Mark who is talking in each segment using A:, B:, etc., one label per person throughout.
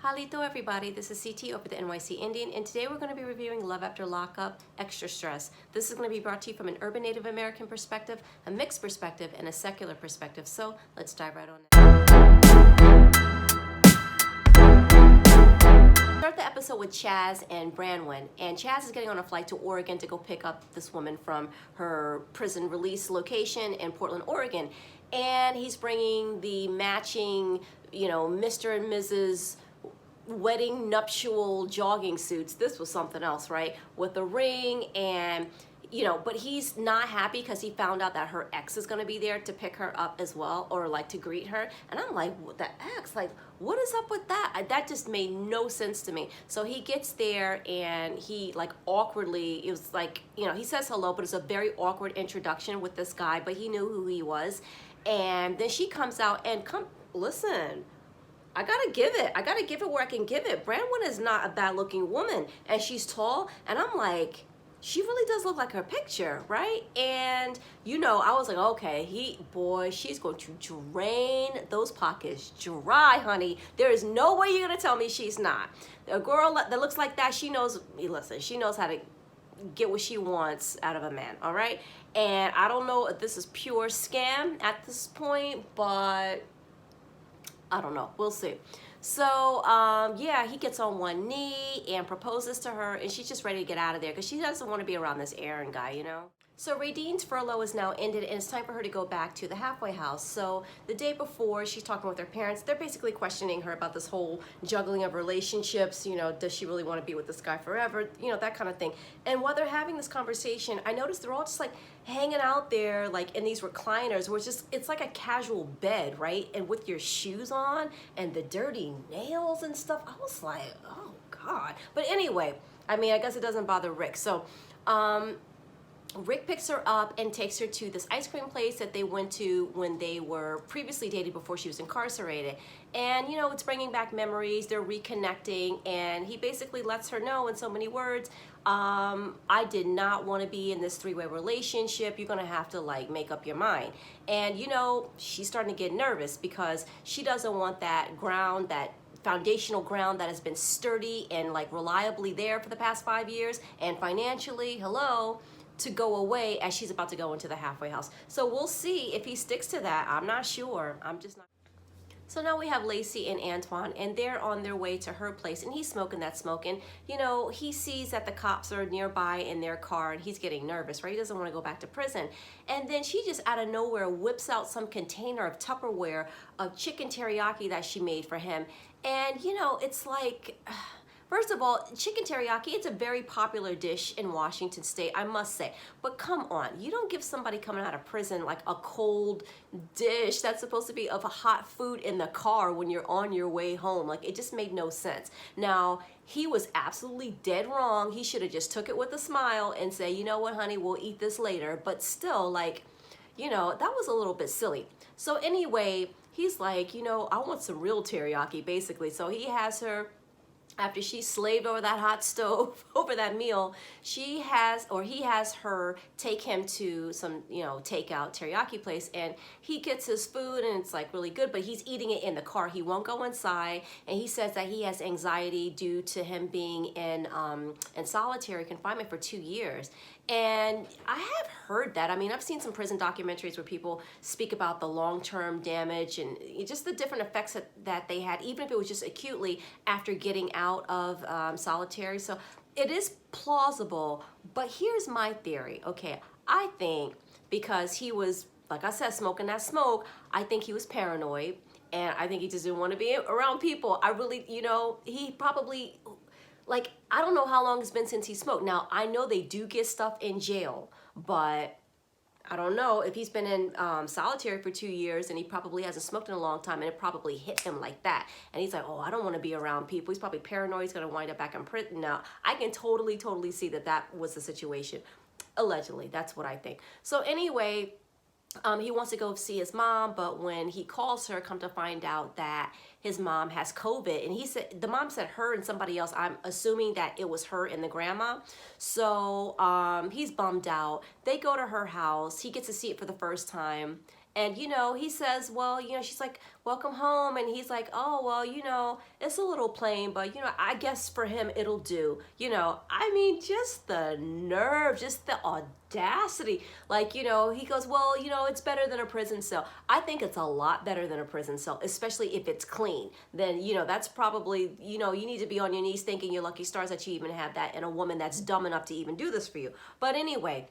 A: Halito everybody, this is CT over the NYC Indian, and today we're going to be reviewing Love After Lockup, Extra Stress. This is going to be brought to you from an urban Native American perspective, a mixed perspective, and a secular perspective. So let's dive right on in. Start the episode with Chaz and Branwen, and Chaz is getting on a flight to Oregon to go pick up this woman from her prison release location in Portland, Oregon, and he's bringing the matching, Mr. and Mrs. wedding nuptial jogging suits. This was something else, right? With a ring and, but he's not happy because he found out that her ex is going to be there to pick her up as well, or like to greet her. And I'm like, what, the ex? Like, what is up with that? That just made no sense to me. So he gets there and he like awkwardly, it was like, he says hello, but it's a very awkward introduction with this guy, but he knew who he was. And then she comes out and listen, I gotta give it where I can give it. Branwen is not a bad looking woman, and she's tall, and I'm like, she really does look like her picture, right? And I was like, okay, she's going to drain those pockets dry, honey. There is no way you're gonna tell me she's not. A girl that looks like that, she knows how to get what she wants out of a man, all right? And I don't know if this is pure scam at this point, but I don't know. We'll see. So, yeah, he gets on one knee and proposes to her, and she's just ready to get out of there because she doesn't want to be around this Aaron guy, So Radine's furlough is now ended, and it's time for her to go back to the halfway house. So the day before, she's talking with her parents. They're basically questioning her about this whole juggling of relationships. Does she really want to be with this guy forever? That kind of thing. And while they're having this conversation, I noticed they're all just like hanging out there, like in these recliners, where it's like a casual bed, right? And with your shoes on and the dirty nails and stuff. I was like, oh God. But anyway, I guess it doesn't bother Rick. So, Rick picks her up and takes her to this ice cream place that they went to when they were previously dated before she was incarcerated. And, it's bringing back memories. They're reconnecting. And he basically lets her know in so many words, I did not want to be in this three-way relationship. You're going to have to, make up your mind. And, she's starting to get nervous because she doesn't want that ground, that foundational ground that has been sturdy and, reliably there for the past 5 years. And financially, hello, to go away as she's about to go into the halfway house. So we'll see if he sticks to that. I'm not sure. I'm just not. So now we have Lacey and Antoine, and they're on their way to her place, and he's smoking that smoke. And, he sees that the cops are nearby in their car, and he's getting nervous, right? He doesn't want to go back to prison. And then she just out of nowhere whips out some container of Tupperware of chicken teriyaki that she made for him. And, it's like... First of all, chicken teriyaki, it's a very popular dish in Washington State, I must say. But come on, you don't give somebody coming out of prison like a cold dish that's supposed to be of a hot food in the car when you're on your way home. Like, it just made no sense. Now, he was absolutely dead wrong. He should have just took it with a smile and say, you know what, honey, we'll eat this later. But still, that was a little bit silly. So anyway, he's like, I want some real teriyaki, basically. So he has her... After she slaved over that hot stove, over that meal, he has her take him to some, takeout teriyaki place, and he gets his food and it's really good, but he's eating it in the car. He won't go inside, and he says that he has anxiety due to him being in solitary confinement for 2 years. And I have heard that. I've seen some prison documentaries where people speak about the long-term damage and just the different effects that they had, even if it was just acutely after getting out of solitary. So it is plausible, but here's my theory. Okay, I think because he was, like I said, smoking that smoke, I think he was paranoid, and I think he just didn't want to be around people. I really, he probably... I don't know how long it's been since he smoked. Now, I know they do get stuff in jail, but I don't know if he's been in solitary for 2 years and he probably hasn't smoked in a long time, and it probably hit him like that. And he's like, oh, I don't want to be around people. He's probably paranoid. He's going to wind up back in prison. Now, I can totally see that was the situation. Allegedly, that's what I think. So anyway... he wants to go see his mom, but when he calls her, come to find out that his mom has COVID. And the mom said her and somebody else. I'm assuming that it was her and the grandma. So he's bummed out. They go to her house. He gets to see it for the first time. And, he says, well, she's like, welcome home. And he's like, oh, well, it's a little plain, but, I guess for him it'll do. I mean, just the nerve, just the audacity. Like, he goes, well, it's better than a prison cell. I think it's a lot better than a prison cell, especially if it's clean. Then, that's probably, you need to be on your knees thanking your lucky stars that you even have that in a woman that's dumb enough to even do this for you. But anyway,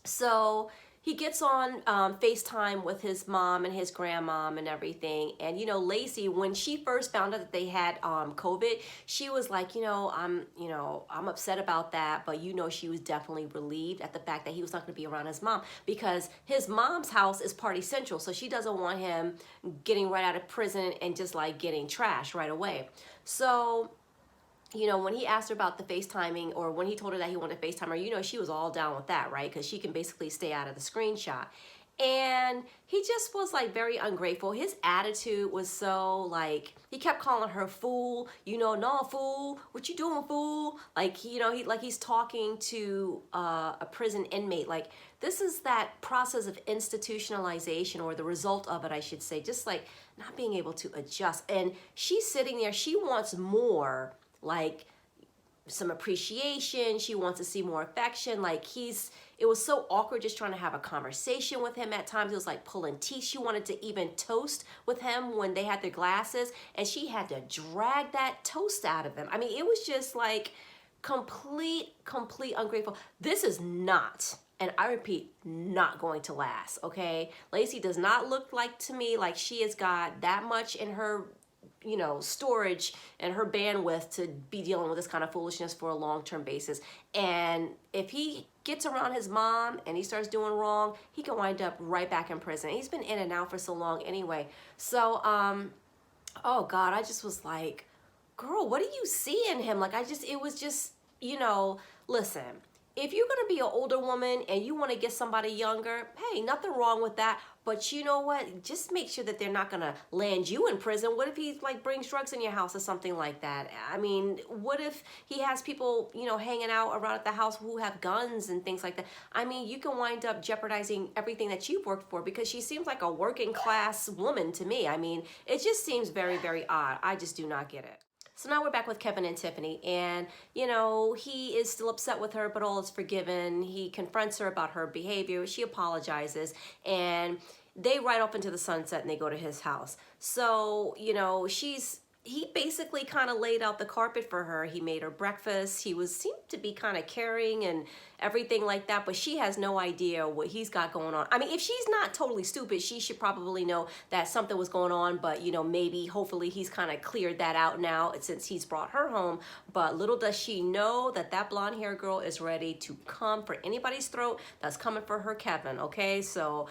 A: so he gets on FaceTime with his mom and his grandmom and everything. And, Lacey, when she first found out that they had COVID, she was like, I'm upset about that. But, she was definitely relieved at the fact that he was not going to be around his mom, because his mom's house is party central. So she doesn't want him getting right out of prison and just like getting trashed right away. So, when he asked her about the FaceTiming, or when he told her that he wanted to FaceTime her, she was all down with that, right? Because she can basically stay out of the screenshot. And he just was like very ungrateful. His attitude was so like, he kept calling her fool, no, fool, what you doing, fool? Like, he's talking to a prison inmate. Like, this is that process of institutionalization, or the result of it, I should say, just like not being able to adjust. And she's sitting there, she wants more, like some appreciation. She wants to see more affection. Like, it was so awkward just trying to have a conversation with him at times. It was like pulling teeth. She wanted to even toast with him when they had their glasses, and she had to drag that toast out of him. I mean, it was just like complete ungrateful. This is not, and I repeat, not going to last, okay? Lacey does not look like, to me, like she has got that much in her storage and her bandwidth to be dealing with this kind of foolishness for a long-term basis. And if he gets around his mom and he starts doing wrong, he can wind up right back in prison. He's been in and out for so long anyway. So, oh God, I just was like, girl, what do you see in him? Like, it was just, listen, if you're going to be an older woman and you want to get somebody younger, hey, nothing wrong with that. But you know what? Just make sure that they're not going to land you in prison. What if he like brings drugs in your house or something like that? I mean, what if he has people, hanging out around at the house who have guns and things like that? I mean, you can wind up jeopardizing everything that you've worked for, because she seems like a working class woman to me. I mean, it just seems very, very odd. I just do not get it. So now we're back with Kevin and Tiffany, and, he is still upset with her, but all is forgiven. He confronts her about her behavior. She apologizes, and they ride off into the sunset and they go to his house. So, he basically kind of laid out the carpet for her. He made her breakfast. He seemed to be kind of caring and everything like that, but she has no idea what he's got going on. I mean, if she's not totally stupid, she should probably know that something was going on, but maybe hopefully he's kind of cleared that out now since he's brought her home. But little does she know that that blonde hair girl is ready to come for anybody's throat that's coming for her Kevin, okay? So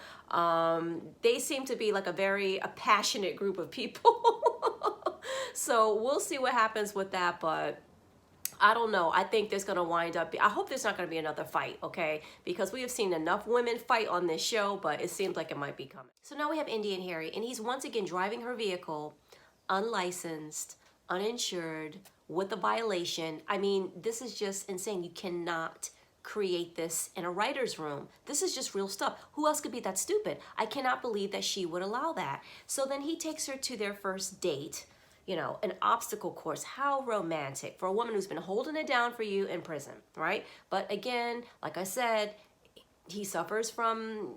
A: they seem to be like a passionate group of people. So we'll see what happens with that, but I don't know. I think there's going to wind up, I hope there's not going to be another fight, okay? Because we have seen enough women fight on this show, but it seems like it might be coming. So now we have Indy and Harry, and he's once again driving her vehicle, unlicensed, uninsured, with a violation. I mean, this is just insane. You cannot create this in a writer's room. This is just real stuff. Who else could be that stupid? I cannot believe that she would allow that. So then he takes her to their first date. An obstacle course. How romantic for a woman who's been holding it down for you in prison, right? But again, like I said, he suffers from,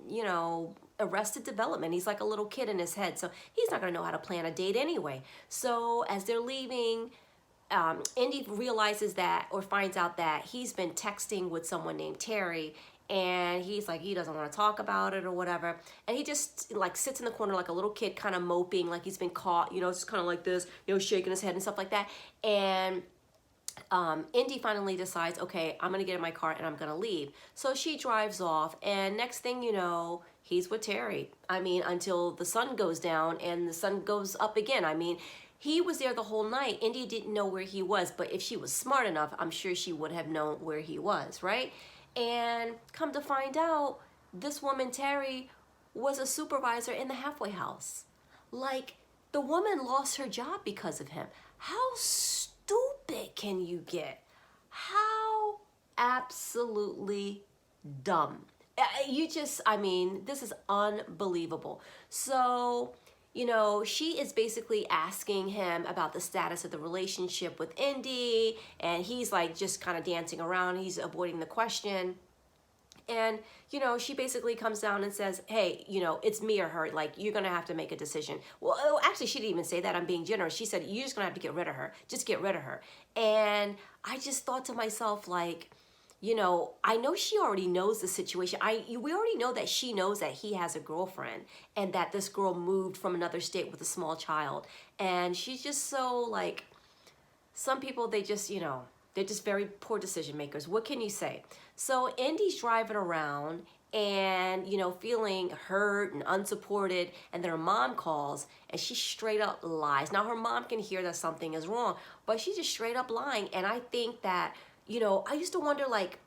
A: arrested development. He's like a little kid in his head, so he's not going to know how to plan a date anyway. So as they're leaving, Indy realizes that, or finds out that he's been texting with someone named Terry, and he's like, he doesn't want to talk about it or whatever. And he just like sits in the corner like a little kid, kind of moping, like he's been caught, just kind of like this, shaking his head and stuff like that. And Indy finally decides, okay, I'm going to get in my car and I'm going to leave. So she drives off, and next thing you know, he's with Terry. I mean, until the sun goes down and the sun goes up again. I mean, he was there the whole night. Indy didn't know where he was, but if she was smart enough, I'm sure she would have known where he was, right? And come to find out, this woman, Terry, was a supervisor in the halfway house. Like, the woman lost her job because of him. How stupid can you get? How absolutely dumb You just, I mean, this is unbelievable. So, you know, she is basically asking him about the status of the relationship with Indy, and he's like just kind of dancing around. He's avoiding the question. And, you know, she basically comes down and says, hey, you know, it's me or her. Like, you're going to have to make a decision. Well, oh, actually, she didn't even say that. I'm being generous. She said, you're just going to have to get rid of her. Just get rid of her. And I just thought to myself, like, you know, I know she already knows the situation. We already know that she knows that he has a girlfriend and that this girl moved from another state with a small child. And she's just so, like, some people, they just, you know, they're just very poor decision makers. What can you say? So Indy's driving around and, you know, feeling hurt and unsupported, and then her mom calls and she straight up lies. Now her mom can hear that something is wrong, but she's just straight up lying. And I think that, you know, I used to wonder, like,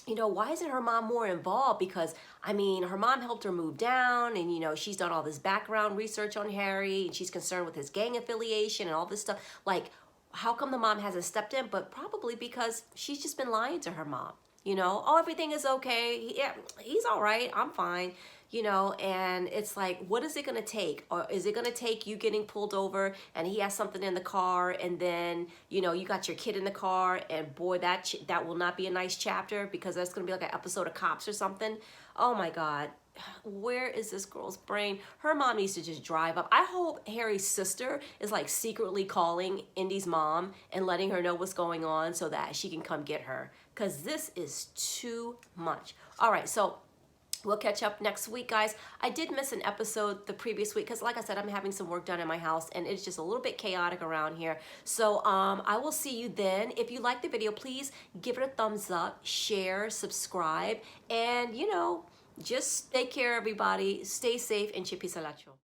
A: you know, why isn't her mom more involved? Because, I mean, her mom helped her move down, and, you know, she's done all this background research on Harry, and she's concerned with his gang affiliation and all this stuff. Like, how come the mom hasn't stepped in? But probably because she's just been lying to her mom. You know, oh, everything is okay. Yeah, he's all right. I'm fine. You know, and it's like, what is it going to take? Or is it going to take you getting pulled over and he has something in the car, and then, you know, you got your kid in the car, and boy, that will not be a nice chapter, because that's going to be like an episode of Cops or something. Oh my God. Where is this girl's brain? Her mom needs to just drive up. I hope Harry's sister is like secretly calling Indy's mom and letting her know what's going on so that she can come get her, because this is too much. All right, so we'll catch up next week, guys. I did miss an episode the previous week because, like I said, I'm having some work done in my house and it's just a little bit chaotic around here. So I will see you then. If you like the video, please give it a thumbs up, share, subscribe, and, you know, just take care, everybody. Stay safe, and chipi salacho.